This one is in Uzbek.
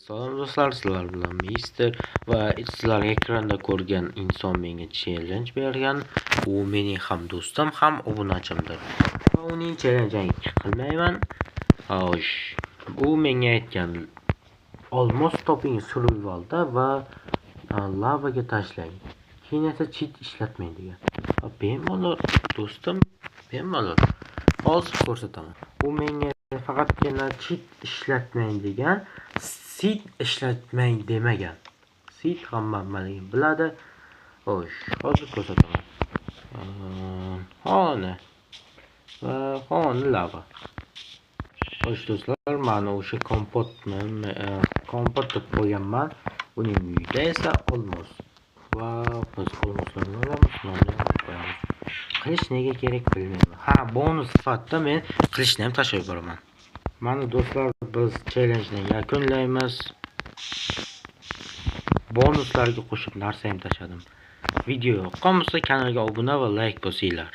Salom do'stlar, sizlar bilan Mister va sizlar ekranda ko'rgan inson menga challenge bergan. U mening ham do'stim, ham obunachimdir. Va uning challenge'ini qilmayman. Xo'sh, u menga aytgan almost topping survivalda va lavaga tashlang. Keyin esa cheat ishlatmang degan. Bemalol do'stim, bemalol. Hozir ko'rsataman. U menga faqatgina cheat ishlatmang degan. Seed ishlatmang demagan. Seed hammaligini biladi. Xo'sh, hozir ko'rsataman. Xona lava. Xo'sh do'stlar, mana o'sha kompot deb qo'yganman. Uning uyida esa olmos. Va biz olmoslarni olamiz. Qilish nega kerak bilmayman. Bonus sifatida men qilishni ham tashlab yuboraman. Mana do'stlar, biz challenge'ni yakunlaymiz. Bonuslarga qo'shib narsa ham tashladim. Video yoqqan bo'lsa kanalga obuna va like bosinglar.